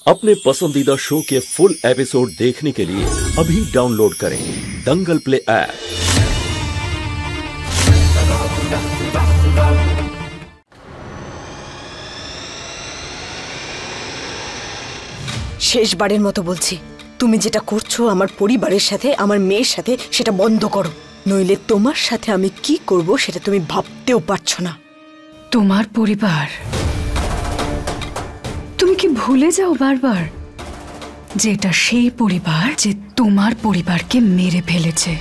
अपने पसंदीदा शो के फुल एपिसोड देखने के लिए अभी डाउनलोड करें दंगल प्ले ऐप। শেষবারের মতো বলছি, তুমি যেটা করছো আমার পরিবারের সাথে, আমার মেয়ের সাথে, সেটা বন্ধ করো, নইলে তোমার সাথে আমি কি করব সেটা তুমি ভাবতেও পারছো না। তোমার পরিবার? তুমি কি ভুলে যাও বারবার যেটা সেই পরিবার যে তোমার পরিবারকে মেরে ফেলেছে?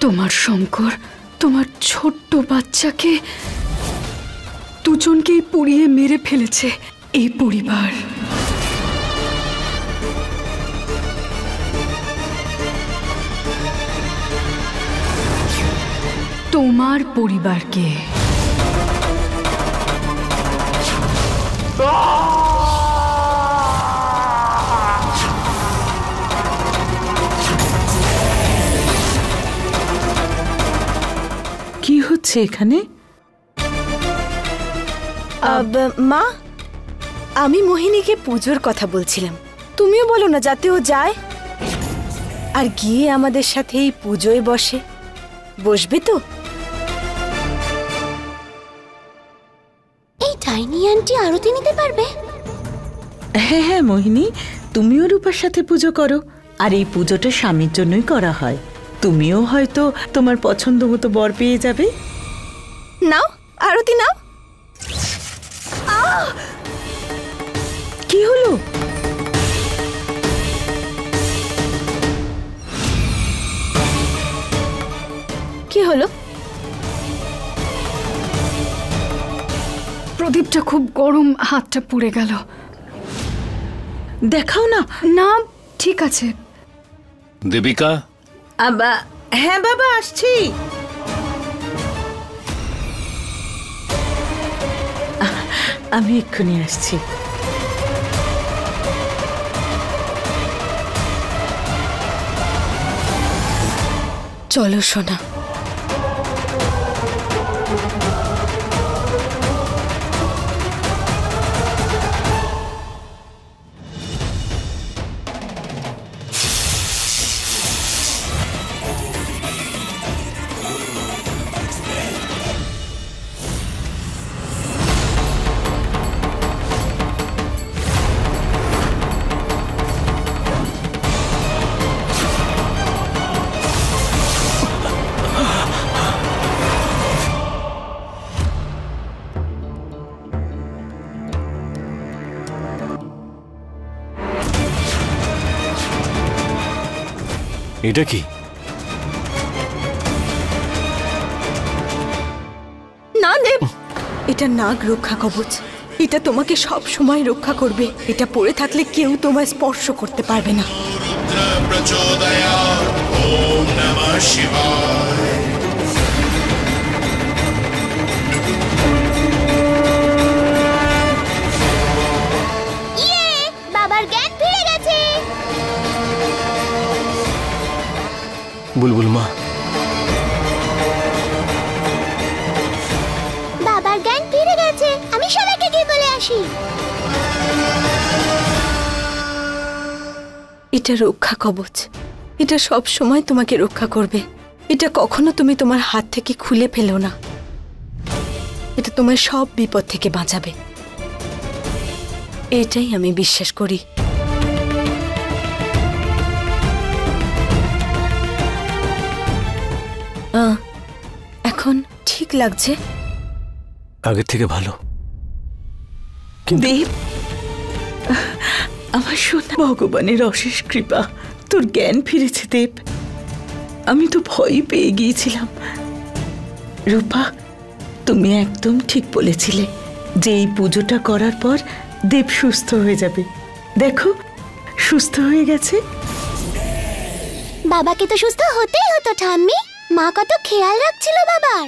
তোমার শঙ্কর তোমার ছোট্ট বাচ্চাকে দুজনকেই পুড়িয়ে মেরে ফেলেছে এই পরিবার। তোমার পরিবারকে। কি হচ্ছে এখানে? মা, আমি মোহিনীকে পুজোর কথা বলছিলাম, তুমিও বলো না যাতে ও যায় আর গিয়ে আমাদের সাথে এই পুজোয় বসে। বসবে তো? এই ডাইনি আন্টি আরতি নিতে পারবে? হ্যাঁ হ্যাঁ মোহিনী, তুমিও রূপার সাথে পুজো করো। আর এই পুজোটা স্বামীর জন্যই করা হয়। তুমিও হয়তো তোমার পছন্দ মতো বর পেয়ে যাবে। নাও আরতি নাও। কি হলো? কি হলো? প্রদীপটা খুব গরম, হাতটা পুড়ে গেল। দেখাও না। না ঠিক আছে। দেবিকা। হ্যাঁ বাবা, আসছি। আমি এক্ষুনি আসছি। চলো সোনা। এটা কি? না দেব, এটা নাগ রক্ষা কবচ। এটা তোমাকে সব সময় রক্ষা করবে। এটা পরে থাকলে কেউ তোমায় স্পর্শ করতে পারবে না। ওম নমঃ শিবায়। বাবার জ্ঞান ফিরে গেছে। বুলবুল মা, বাবার জ্ঞান ফিরে গেছে। আমি সবাইকে গিয়ে বলে আসি। এটা রক্ষা কবচ। এটা সব সময় তোমাকে রক্ষা করবে। এটা কখনো তুমি তোমার হাত থেকে খুলে ফেলো না। এটা তোমার সব বিপদ থেকে বাঁচাবে। এটাই আমি বিশ্বাস করি। এখন ঠিক লাগছে? আগের থেকে ভালো। দেব, আমার সোনা, ভগবানের অশেষ কৃপা, তোর জ্ঞান ফিরেছে দেব। আমি তো ভয় পেয়ে গিয়েছিলাম। রূপা, তুমি একদম ঠিক বলেছিলে যে এই পুজোটা করার পর দেব সুস্থ হয়ে যাবে। দেখো, সুস্থ হয়ে গেছে। বাবাকে তো সুস্থ হতেই হতো ঠাম্মি। মা কত খেয়াল রাখছিল বাবার।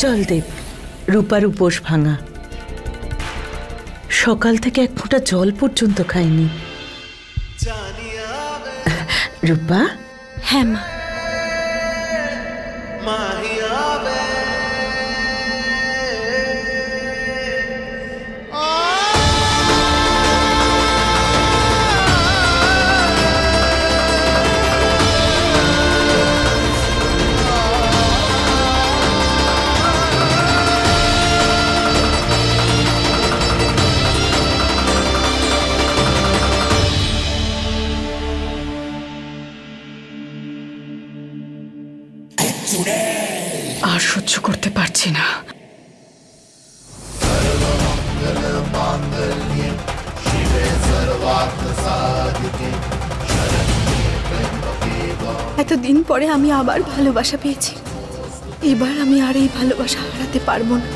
চল দেব, রূপার উপোস ভাঙা। সকাল থেকে এক ফোঁটা জল পর্যন্ত খায়নি। রূপা। হ্যাঁ মা। এতদিন পরে আমি আবার ভালোবাসা পেয়েছি। এবার আমি আর এই ভালোবাসা হারাতে পারবো না।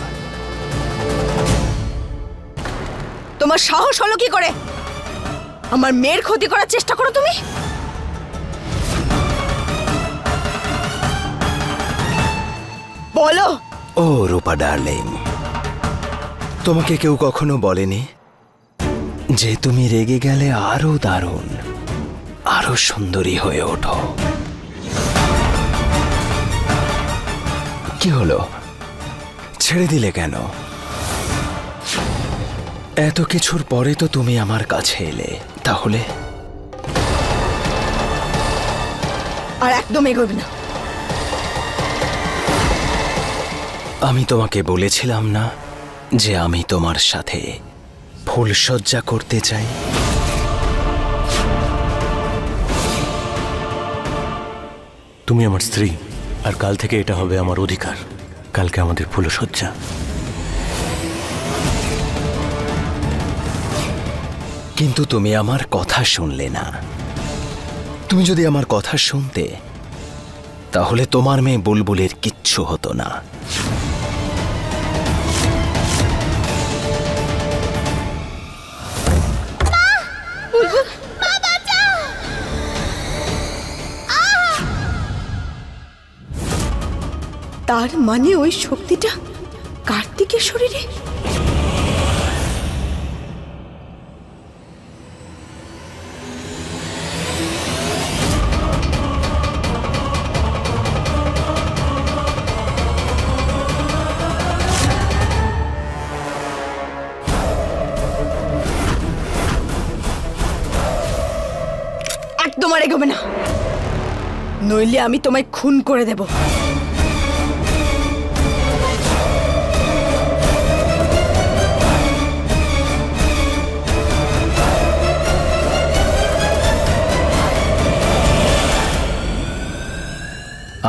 তোমার সাহস হলো কি করে আমার মেয়ের ক্ষতি করার চেষ্টা করো তুমি? বলো। ও রূপা ডার্লিং, তোমাকে কেউ কখনো বলেনি যে তুমি রেগে গেলে আরো দারুণ, আরো সুন্দরী হয়ে ওঠো? কি হলো, ছেড়ে দিলে কেন? এত কিছুর পরে তো তুমি আমার কাছে এলে, তাহলে? আর একদম এগোবে না। আমি তোমাকে বলেছিলাম না যে আমি তোমার সাথে ফুলসজ্জা করতে চাই? তুমি আমার স্ত্রী, আর কাল থেকে এটা হবে আমার অধিকার। কালকে আমাদের ফুলসজ্জা। কিন্তু তুমি আমার কথা শুনলে না। তুমি যদি আমার কথা শুনতে, তাহলে তোমার মেয়ে বুলবুলের কিচ্ছু হতো না। তার মানে ওই শক্তিটা কার্তিকের শরীরে? একদম আর এগোবে না, নইলে আমি তোমায় খুন করে দেব।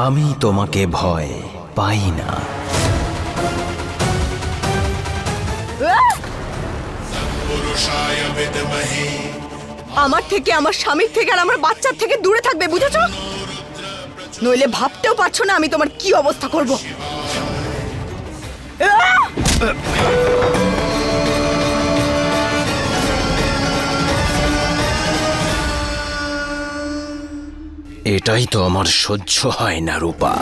আমি তোমাকে ভয় পাই না। পুরুষায় বিদ্মহে। আমার থেকে, আমার স্বামীর থেকে আর আমার বাচ্চার থেকে দূরে থাকবে, বুঝেছো? নইলে ভাবতেও পারছো না আমি তোমার কি অবস্থা করব। এটাই তো আমার সহ্য হয় না রূপা।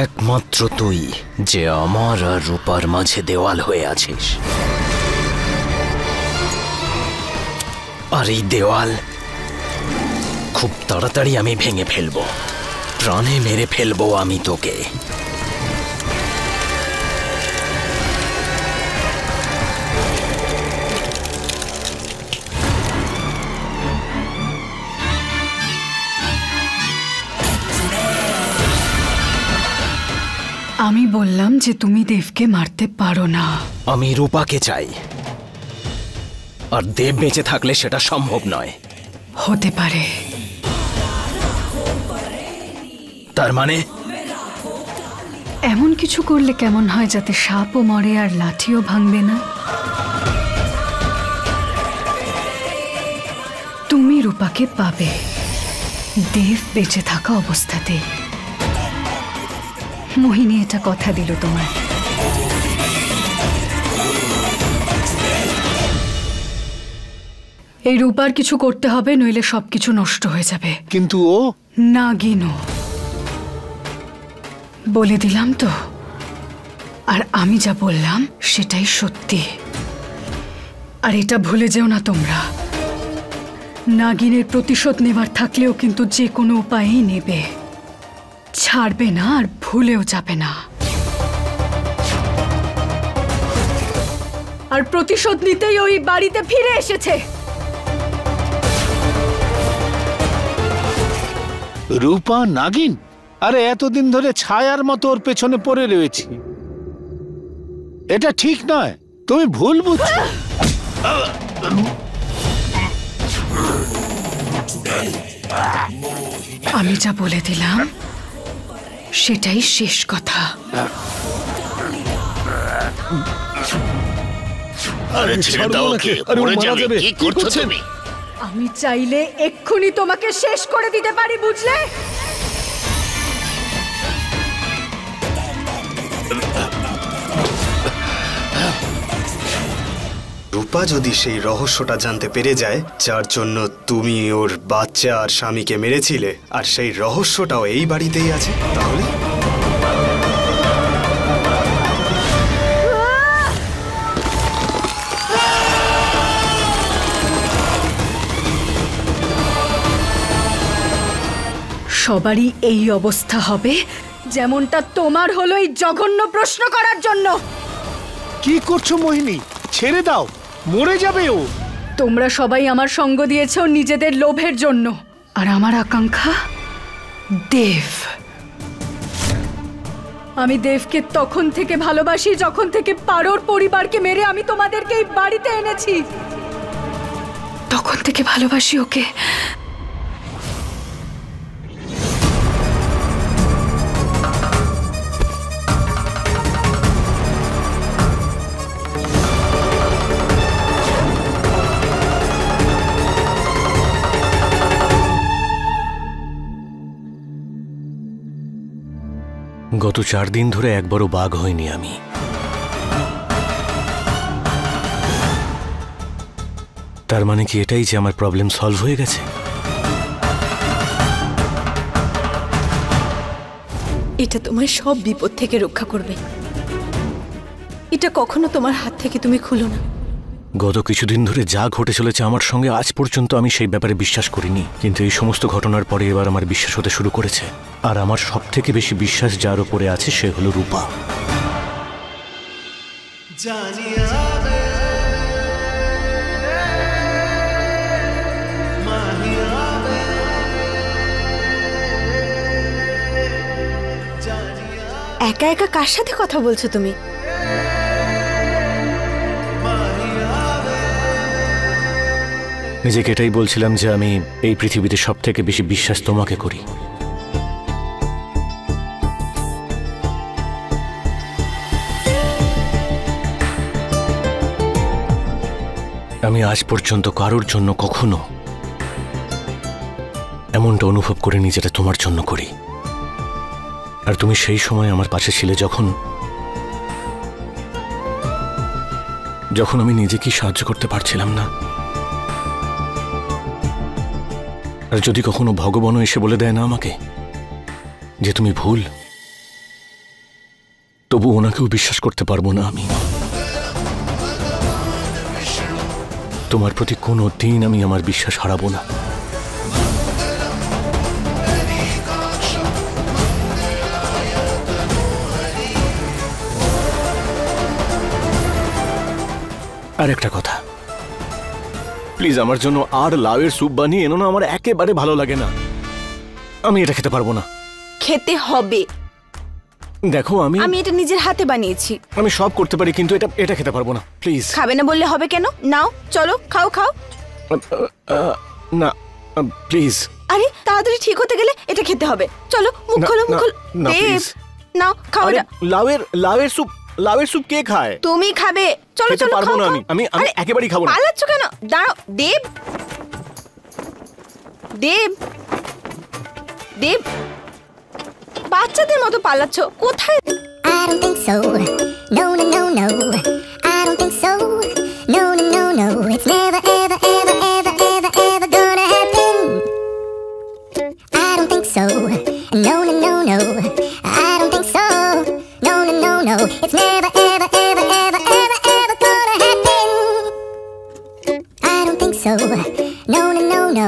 একমাত্র তুই যে আমার আর রূপার মাঝে দেওয়াল হয়ে আছিস। আর এই দেওয়াল খুব তাড়াতাড়ি আমি ভেঙে ফেলবো, প্রাণে মেরে ফেলবো আমি তোকে। আমি বললাম যে তুমি দেবকে মারতে পারো না। আমি রূপাকে চাই, আর দেব বেঁচে থাকলে সেটা সম্ভব নয়। হতে পারে। তার মানে এমন কিছু করলে কেমন হয় যাতে সাপও মরে আর লাঠিও ভাঙবে না? তুমি রূপাকে পাবে দেব বেঁচে থাকা অবস্থাতে। মোহিনী এটা কথা দিল তোমার। এই রূপার কিছু করতে হবে, নইলে সবকিছু নষ্ট হয়ে যাবে। কিন্তু ও নাগিনো, বলে দিলাম তো। আর আমি যা বললাম সেটাই সত্যি। আর এটা ভুলে যেও না তোমরা, নাগিনের প্রতিশোধ নেবার থাকলেও কিন্তু যে কোনো উপায়েই নেবে, ছাড়বে না আর ভুলেও যাবে না। আর প্রতিশোধ নিতেই ওই বাড়িতে ফিরে এসেছে। রূপা নাগিন? আরে এতদিন ধরে ছায়ার মতো ওর পেছনে পড়ে রয়েছি। এটা ঠিক নয়, তুমি ভুল বুঝছো। আমি যা বলে দিলাম সেটাই শেষ কথা। আরে ছেড়ে দাও ওকে, মরে যাবে। কি করছো তুমি? আমি চাইলে এক্ষুনি তোমাকে শেষ করে দিতে পারি, বুঝলে? রূপা যদি সেই রহস্যটা জানতে পেরে যায় যার জন্য তুমি ওর বাচ্চা আর স্বামীকে মেরেছিলে, আর সেই রহস্যটাও এই বাড়িতেই আছে, তাহলে সবারই এই অবস্থা হবে যেমনটা তোমার হলো এই জঘন্য প্রশ্ন করার জন্য। কি করছো মোহিনী? ছেড়ে দাও, মরে যাবে ও। তোমরা সবাই আমার সঙ্গ দিয়েছো নিজেদের লোভের জন্য, আর আমার আকাঙ্ক্ষা দেব। আমি দেবকে তখন থেকে ভালোবাসি যখন থেকে পারোর পরিবারকে মেরে আমি তোমাদেরকে এই বাড়িতে এনেছি। তখন থেকে ভালোবাসি ওকে। গত 4 দিন ধরে একবারও বাঘ হয়নি আমি। তার মানে কি এটাই যে আমার প্রবলেম সলভ হয়ে গেছে? এটা তোমার সব বিপদ থেকে রক্ষা করবে। এটা কখনো তোমার হাত থেকে তুমি খুলো না। গত কিছুদিন ধরে যা ঘটে চলেছে আমার সঙ্গে, আজ পর্যন্ত আমি সেই ব্যাপারে বিশ্বাস করিনি, কিন্তু এই সমস্ত ঘটনার পরে এবার আমার বিশ্বাস হতে শুরু করেছে। আর আমার সব থেকে বেশি বিশ্বাস যার উপরে আছে সে হলো রূপা। একা একা কার সাথে কথা বলছো তুমি? নিজেকে এটাই বলছিলাম যে আমি এই পৃথিবীতে সব থেকে বেশি বিশ্বাস তোমাকে করি। আমি আজ পর্যন্ত কারোর জন্য কখনো এমনটা অনুভব করিনি যেটা তোমার জন্য করি। আর তুমি সেই সময় আমার পাশে ছিলে যখন আমি নিজেকেই সাহায্য করতে পারছিলাম না। আর যদি কখনো ভগবানও এসে বলে দেয় না আমাকে যে তুমি ভুল, তবু ওনাকেও বিশ্বাস করতে পারবো না আমি। তোমার প্রতি কোনো দিন আমি আমার বিশ্বাস হারাবো না। আর একটা কথা, প্লিজ আমার জন্য আর লাউয়ের স্যুপ বানিয়ে এনো না, আমার একেবারে ভালো লাগে না। আমি এটা খেতে পারবো না। খেতে হবে। দেখো আমি এটা নিজের হাতে বানিয়েছি। আমি সব করতে পারি, কিন্তু এটা খেতে পারবো না। প্লিজ। খাবে না বললে হবে কেন? নাও চলো খাও খাও। না প্লিজ। আরে তাড়াতাড়ি ঠিক হতে গেলে এটা খেতে হবে। চলো মুখ খোলো মুখ খোলো। দেব নাও খাও এটা। লাউয়ের স্যুপ কে খায়? তুমি খাবে। চলো চলো পারবো খাও। না আমি একেবারেই খাবো না। পালাচ্ছ কেন? দাঁড়াও দেব। দেব দেব বাচ্চাদের মতো পালাচ্ছ কোথায়? I don't think so. No, no, no, no. I don't think so. No, no, no, no. It's never, ever, ever, ever, ever, ever gonna happen. I don't think so. No, no, no, no. I don't think so. No, no, no, no. It's never, ever, ever, ever, ever, ever gonna happen. I don't think so. No, no, no, no.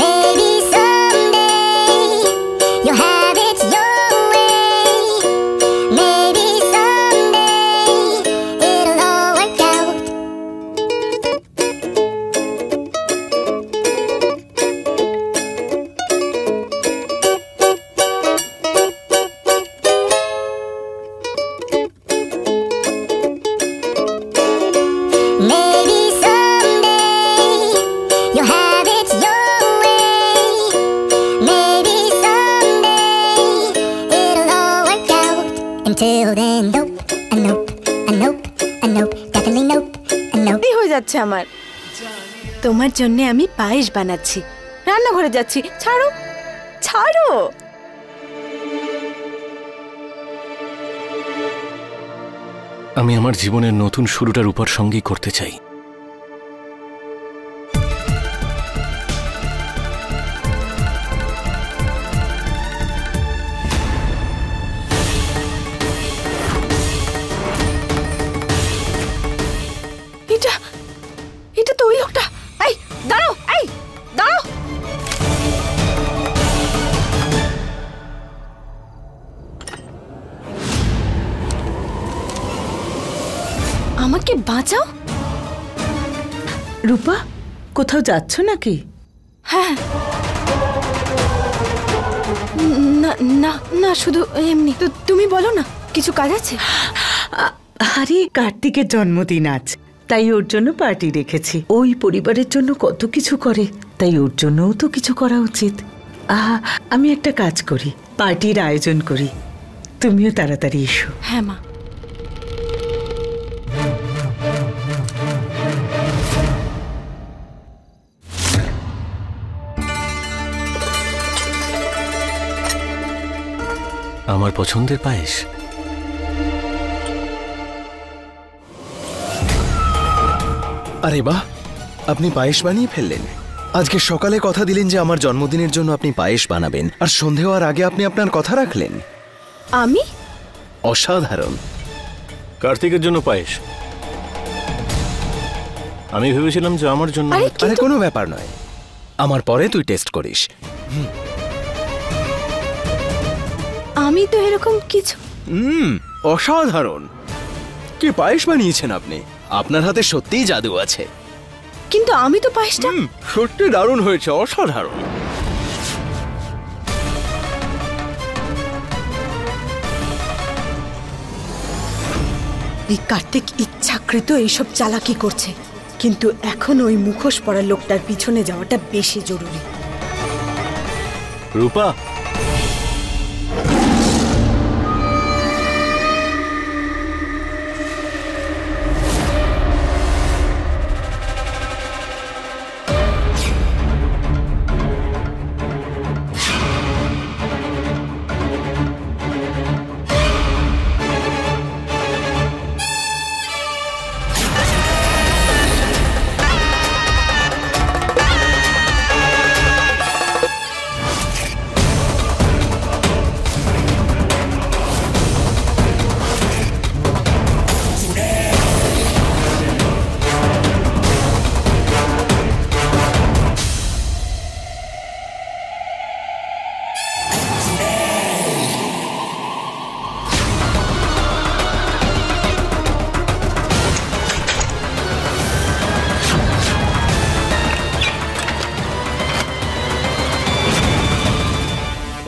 Maybe someday you'll have it your way. Maybe someday it'll all work out. Maybe someday you'll have it your way. Maybe someday it'll all work out. Until then, nope, and nope, যাচ্ছে আমার। তোমার জন্য আমি পায়েস বানাচ্ছি, রান্নাঘরে যাচ্ছি। ছাড়ো ছাড়ো। আমি আমার জীবনের নতুন শুরুটা রূপার সঙ্গেই করতে চাই। এটা তো ওই লোকটা। এই দাঁড়াও, এই দাঁড়াও। আমাকে বাঁচাও। রূপা, কোথাও যাচ্ছ নাকি? হ্যাঁ, না না না, শুধু এমনি। তো তুমি বলো না, কিছু কাজ আছে? আরে কার্তিকের জন্মদিন আজ, তাই ওর জন্য পার্টি রেখেছি। ওই পরিবারের জন্য কত কিছু করে, তাই ওর জন্যও তো কিছু করা উচিত। আমি একটা কাজ করি, পার্টির আয়োজন করি, তুমিও তাড়াতাড়ি এসো। হ্যাঁ মা। আমার পছন্দের পায়েস। আরে বাহ, আপনি পায়েস বানিয়ে ফেললেন। আজকে সকালে কথা দিলেন যে আমার জন্মদিনের জন্য আপনি পায়েস বানাবেন, আর সন্ধে হওয়ার আগে আপনি আপনার কথা রাখলেন। আমি? অসাধারণ। কার্তিকের জন্য পায়েস। আমি ভেবেছিলাম যে আমার জন্য। আরে কোনো ব্যাপার নয়, আমার পরে তুই টেস্ট করিস। আমি তো এরকম কিছু। অসাধারণ। কি পায়েস বানিয়েছেন আপনি? আপনার হাতে সত্যিই জাদু আছে। কিন্তু আমি তো পায়েসটা। সত্যি দারুণ হয়েছে, অসাধারণ। এই কার্তিক ইচ্ছাকৃত এইসব চালাকি করছে, কিন্তু এখন ওই মুখোশ পরা লোকটার পিছনে যাওয়াটা বেশি জরুরি। রূপা,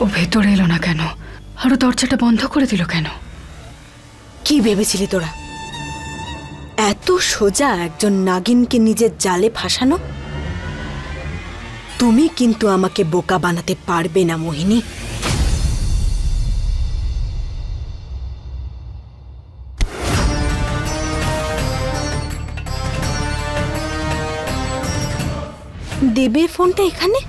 ও ভেতরে এলো না কেন? আরো দরজাটা বন্ধ করে দিল কেন? কি ভেবেছিলি তোরা? এত সোজা একজন নাগিনকে নিজের জালে ফাঁসানো? তুমি কিন্তু আমাকে বোকা বানাতে পারবে না মোহিনী। দেবের ফোনটা এখানে?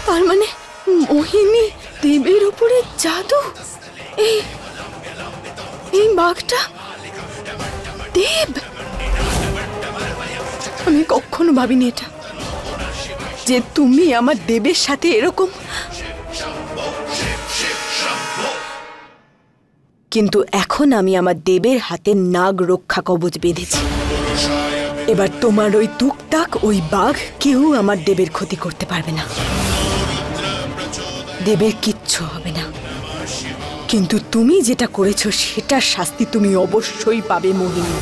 তার মানে মোহিনী দেবের উপরে জাদু। এই বাঘটা দেব। আমি কখনো ভাবিনি এটা, যে তুমি আমার দেবের সাথে এরকম। কিন্তু এখন আমি আমার দেবের হাতে নাগ রক্ষা কবচ বেঁধেছি। এবার তোমার ওই টুকটাক ওই বাঘ কেউ আমার দেবের ক্ষতি করতে পারবে না। দেবের কিচ্ছু হবে না। কিন্তু তুমি যেটা করেছো সেটার শাস্তি তুমি অবশ্যই পাবে মোহিনী।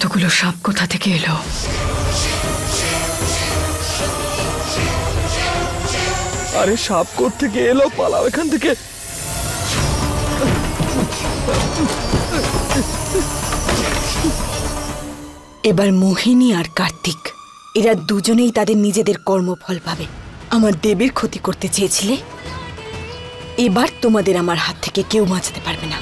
এতগুলো সাপ কোথা থেকে এলো? আরে সাপ কোথা থেকে এলো? পালাও এখান থেকে। এবার মোহিনী আর কার্তিক এরা দুজনেই তাদের নিজেদের কর্মফল পাবে। আমার দেবের ক্ষতি করতে চেয়েছিলে, এবার তোমাদের আমার হাত থেকে কেউ বাঁচাতে পারবে না।